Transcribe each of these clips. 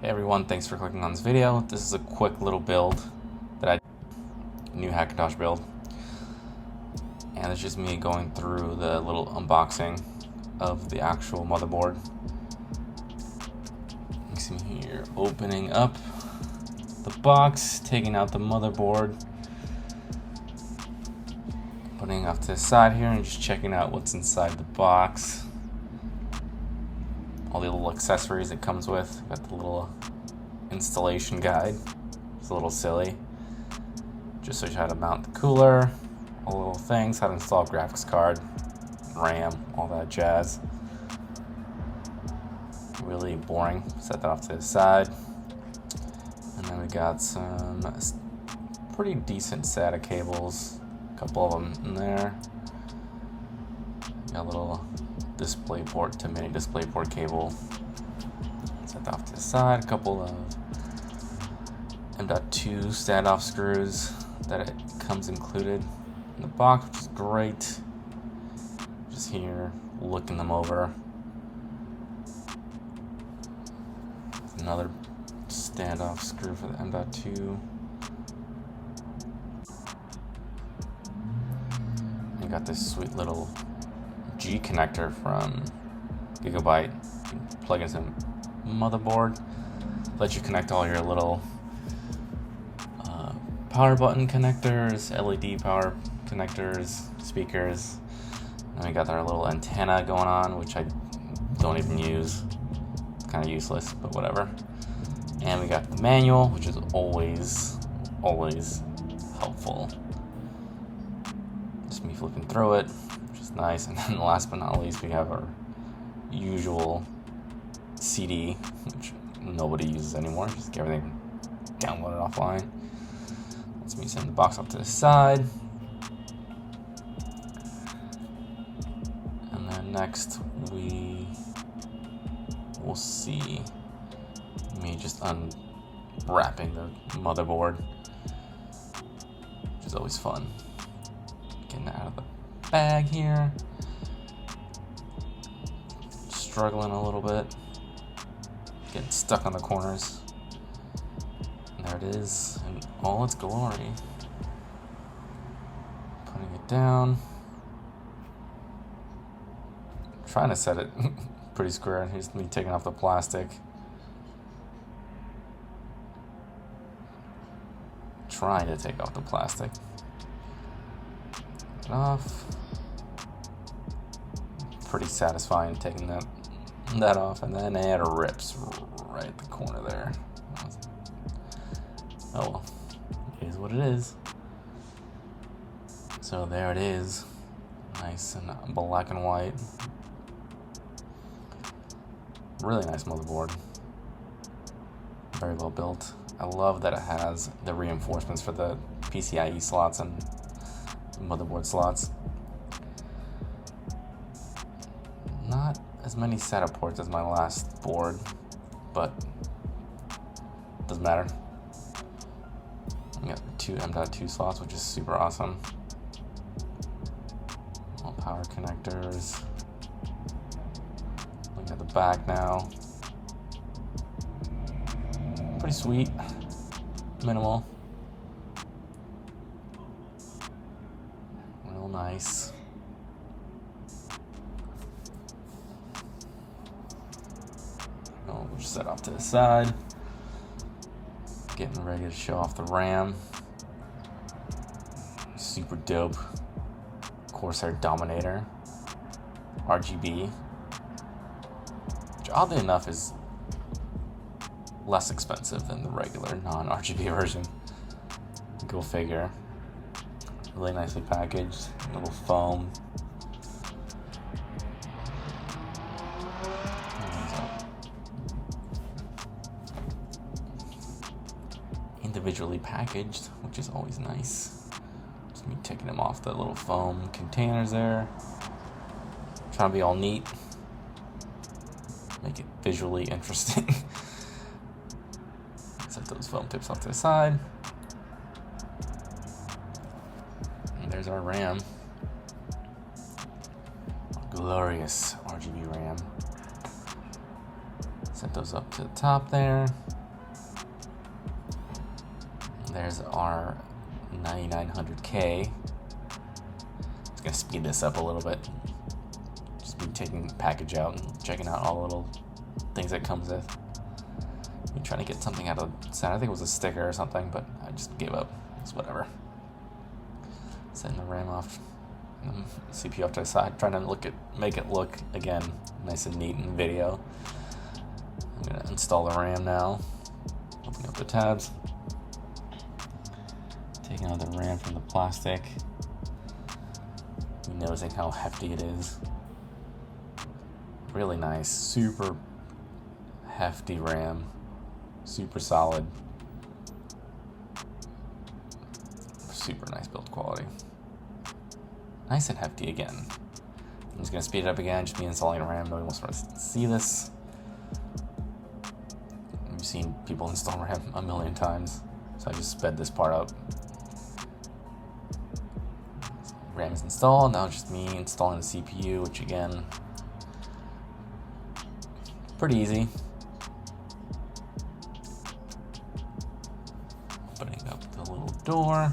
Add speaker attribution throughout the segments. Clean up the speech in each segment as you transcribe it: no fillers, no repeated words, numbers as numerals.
Speaker 1: Hey everyone, thanks for clicking on this video. This is a quick little build that new Hackintosh build. And it's just me going through the little unboxing of the actual motherboard. You can see me here opening up the box, taking out the motherboard, putting it off to the side here and just checking out what's inside the box. All the little accessories it comes with. Got the little installation guide. It's a little silly. Just shows you how to mount the cooler, all the little things, how to install a graphics card, RAM, all that jazz. Really boring. Set that off to the side. And then we got some pretty decent SATA cables. A couple of them in there. Got a little DisplayPort to mini DisplayPort cable. Set that off to the side. A couple of M.2 standoff screws that it comes included in the box, which is great. Just here looking them over. Another standoff screw for the M.2. You got this sweet little G connector from Gigabyte. You can plug in some motherboard, let you connect all your little power button connectors, LED power connectors, speakers. And we got our little antenna going on, which I don't even use. It's kind of useless, but whatever. And we got the manual, which is always helpful. Just me flipping through it, which is nice. And then last but not least, we have our usual CD, which nobody uses anymore. Just get everything downloaded offline. Let's me send the box off to the side. And then next we will see me just unwrapping the motherboard, which is always fun. Getting it out of the bag here. Struggling a little bit. Getting stuck on the corners. And there it is in all its glory. Putting it down. Trying to set it pretty square. Here's me taking off the plastic. Trying to take off the plastic. Take it off. Pretty satisfying taking that off, and then it rips right at the corner there. Oh well, it is what it is. So there it is, nice and black and white. Really nice motherboard, very well built. I love that it has the reinforcements for the PCIe slots and motherboard slots. Not as many SATA ports as my last board, but doesn't matter. We got 2 M.2 slots, which is super awesome. All power connectors. Looking at the back now. Pretty sweet. Minimal. Real nice. We'll just set off to the side. Getting ready to show off the RAM. Super dope. Corsair Dominator. RGB. Which oddly enough is less expensive than the regular non-RGB version. Go figure. Really nicely packaged. Little foam. Individually packaged, which is always nice. Just me taking them off the little foam containers there. Trying to be all neat. Make it visually interesting. Set those foam tips off to the side. And there's our RAM. Glorious RGB RAM. Set those up to the top there. There's our 9900K. Just gonna speed this up a little bit. Just be taking the package out and checking out all the little things it comes with. I'm trying to get something out of the sound. I think it was a sticker or something, but I just gave up. It's whatever. Setting the RAM off, CPU off to the side, trying to make it look again nice and neat in video. I'm gonna install the RAM now. Opening up the tabs. Taking out the RAM from the plastic. Noticing how hefty it is. Really nice, super hefty RAM, super solid, super nice build quality. Nice and hefty again. I'm just gonna speed it up again, just be installing RAM. Nobody wants to see this. I've seen people install RAM a million times, so I just sped this part up. RAM is installed, now it's just me installing the CPU, which again, pretty easy. Opening up the little door,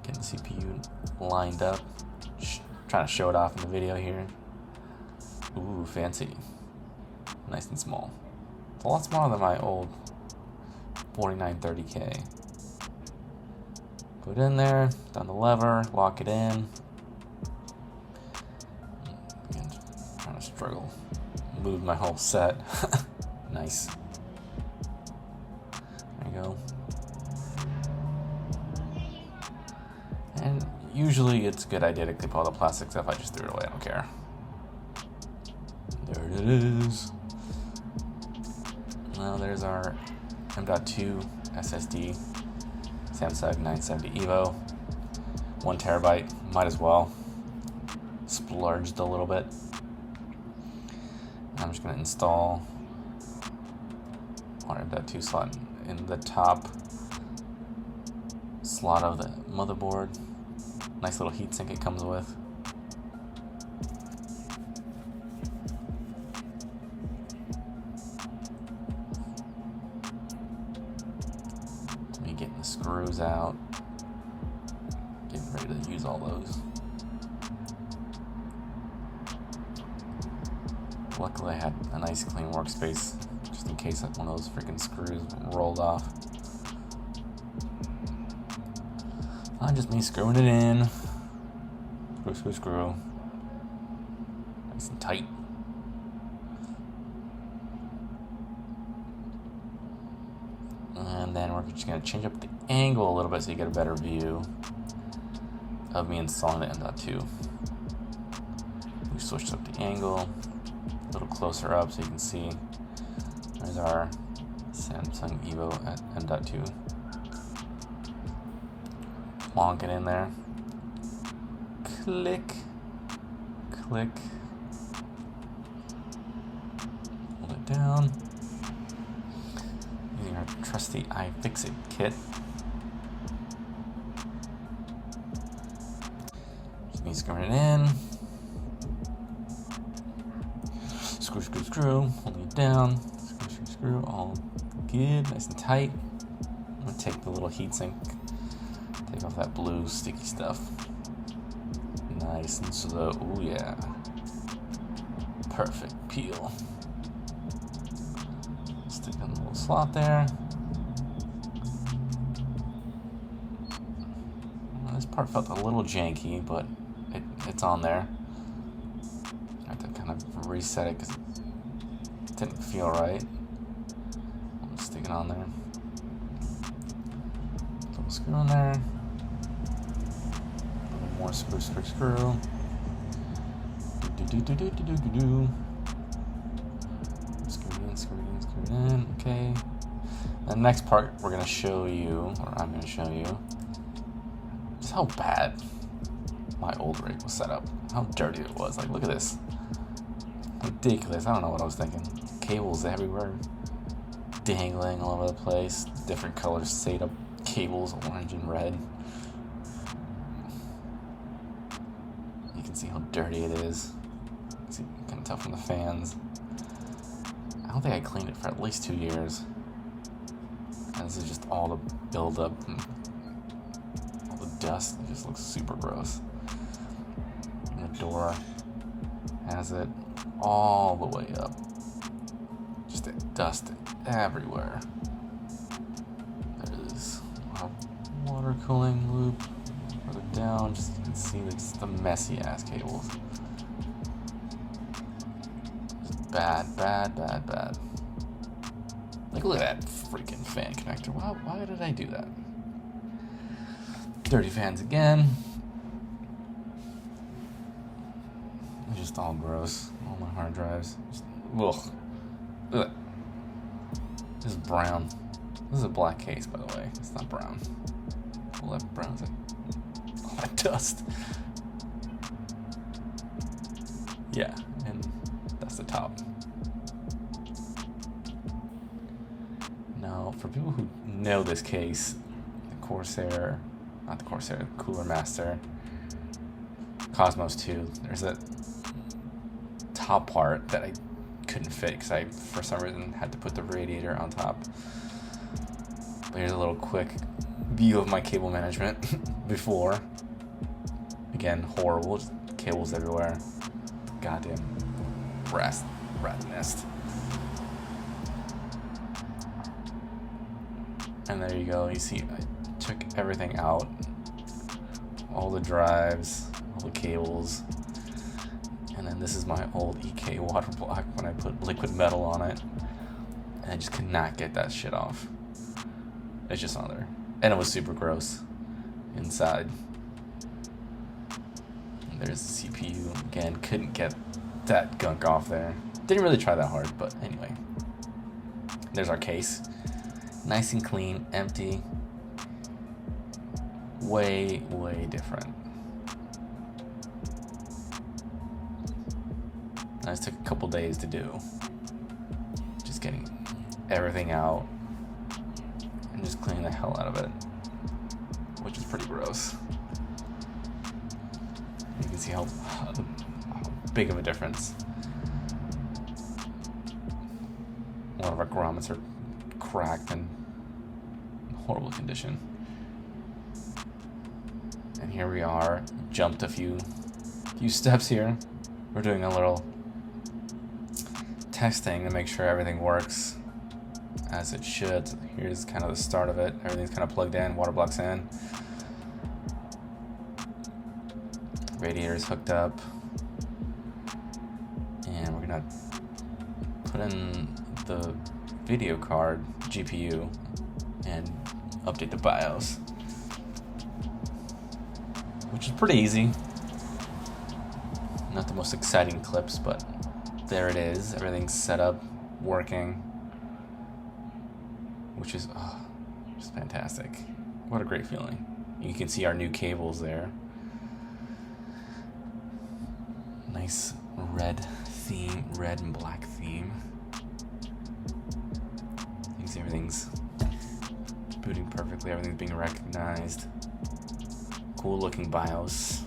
Speaker 1: getting the CPU lined up, trying to show it off in the video here. Ooh, fancy. Nice and small. It's a lot smaller than my old 4930K. Put it in there, down the lever, lock it in. Again, trying to struggle. Move my whole set. Nice. There you go. And usually it's a good idea to clip all the plastic stuff. I just threw it away, I don't care. There it is. Now there's our M.2 SSD. Samsung 970 EVO, 1 terabyte, might as well. Splurged a little bit. I'm just going to install our M.2 slot in the top slot of the motherboard. Nice little heatsink it comes with. Getting the screws out, getting ready to use all those. Luckily I had a nice clean workspace just in case one of those freaking screws rolled off. Just me screwing it in. Screw. Nice and tight. And then we're just going to change up the angle a little bit so you get a better view of me installing the M.2. We switched up the angle a little closer up so you can see. There's our Samsung EVO at M.2. Plonk it in there. Click. Hold it down. Using our trusty iFixit kit. Just me screwing it in. Screw. Holding it down. Screw. All good. Nice and tight. I'm going to take the little heatsink. Take off that blue sticky stuff. Nice and slow. Ooh, yeah. Perfect peel. Stick in the little slot there. Well, this part felt a little janky, but it's on there. I have to kind of reset it because it didn't feel right. I'm just sticking on there. Little screw in there. More screw. Screw it in. Okay. The next part we're going to show you, or I'm going to show you, just how bad my old rig was set up. How dirty it was. Like, look at this. Ridiculous. I don't know what I was thinking. Cables everywhere. Dangling all over the place. Different colors, SATA cables, orange and red. You can see how dirty it is. You can tell from the fans. I don't think I cleaned it for at least 2 years. And this is just all the buildup and all the dust. It just looks super gross. And the door has it all the way up. Just dust everywhere. There's a water cooling loop further down. Just you can see it's the messy ass cables. Just bad. Like, look at that freaking fan connector. Why did I do that? Dirty fans again. It's just all gross. All my hard drives. Just, ugh. This is brown. This is a black case, by the way. It's not brown. All that brown is all that dust. Yeah, and that's the top. Now, for people who know this case, the Corsair, not the Corsair, the Cooler Master, Cosmos 2, there's that top part that I couldn't fit because I, for some reason, had to put the radiator on top. But here's a little quick view of my cable management before. Again, horrible, just cables everywhere. Goddamn rat nest. And there you go, you see I took everything out. All the drives, all the cables. And then this is my old EK water block when I put liquid metal on it. And I just could not get that shit off. It's just on there. And it was super gross inside. And there's the CPU. Again, couldn't get that gunk off there. Didn't really try that hard, but anyway. There's our case. Nice and clean, empty. Way different. This took a couple days to do. Just getting everything out and just cleaning the hell out of it, which is pretty gross. You can see how big of a difference. A lot of our grommets are cracked and in horrible condition. And here we are, jumped a few steps here. We're doing a little testing to make sure everything works as it should. Here's kind of the start of it. Everything's kind of plugged in, water block's in. Radiator's hooked up. And we're gonna put in the video card, GPU, and update the BIOS. Which is pretty easy. Not the most exciting clips, but there it is. Everything's set up, working, which is just fantastic. What a great feeling. You can see our new cables there. Nice red theme, red and black theme. You can see everything's booting perfectly. Everything's being recognized. Cool looking BIOS.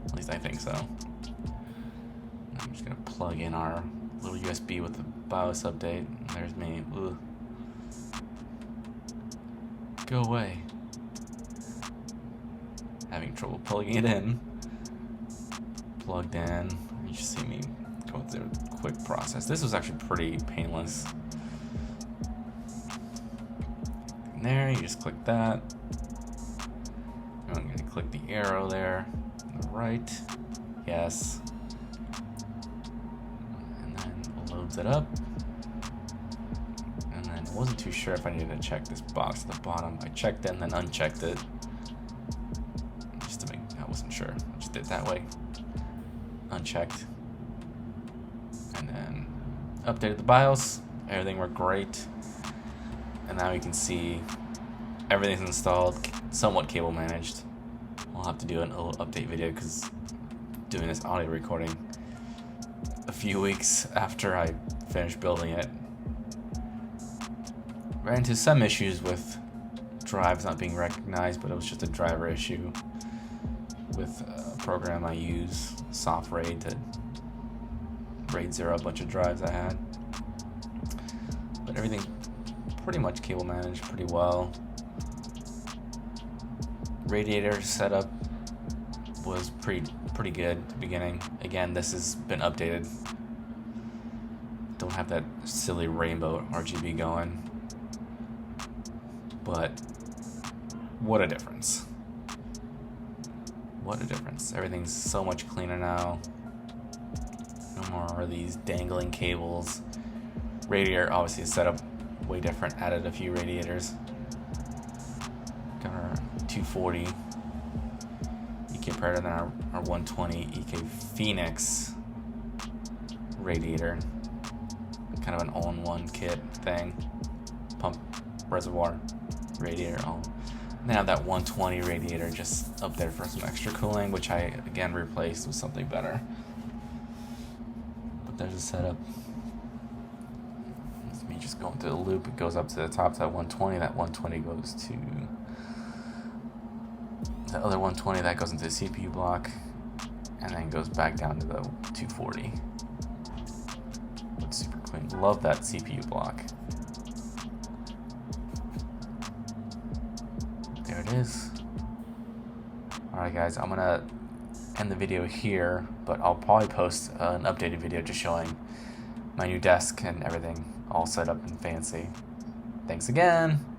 Speaker 1: At least I think so. I'm just gonna plug in our little USB with the BIOS update. There's me. Ugh. Go away. Having trouble plugging it in. Plugged in. You just see me go through a quick process. This was actually pretty painless. And there, you just click that. I'm going to click the arrow there on the right. Yes. And then it loads it up. And then I wasn't too sure if I needed to check this box at the bottom. I checked it and then unchecked it. Just to make, I wasn't sure. I just did it that way. Unchecked. And then updated the BIOS. Everything worked great. And now you can see everything's installed, somewhat cable managed. I'll have to do a little update video because doing this audio recording a few weeks after I finished building it. Ran into some issues with drives not being recognized, but it was just a driver issue with a program I use, soft RAID, to RAID zero a bunch of drives I had. everything's pretty much cable managed pretty well. Radiator setup was pretty good at the beginning. Again, this has been updated. Don't have that silly rainbow RGB going, but what a difference. What a difference. Everything's so much cleaner now. No more are these dangling cables. Radiator obviously is set up way different. Added a few radiators. Got our 240 EK Predator than our 120 EK Phoenix radiator. Kind of an all-in-one kit thing. Pump, reservoir, radiator, all. And then I have that 120 radiator just up there for some extra cooling, which I again replaced with something better. But there's a setup. It's me just going through the loop. It goes up to the top to that 120. That 120 goes to the other 120 that goes into the CPU block, and then goes back down to the 240. It's super clean. Love that CPU block. There it is. Alright guys, I'm gonna end the video here, but I'll probably post an updated video just showing my new desk and everything all set up and fancy. Thanks again!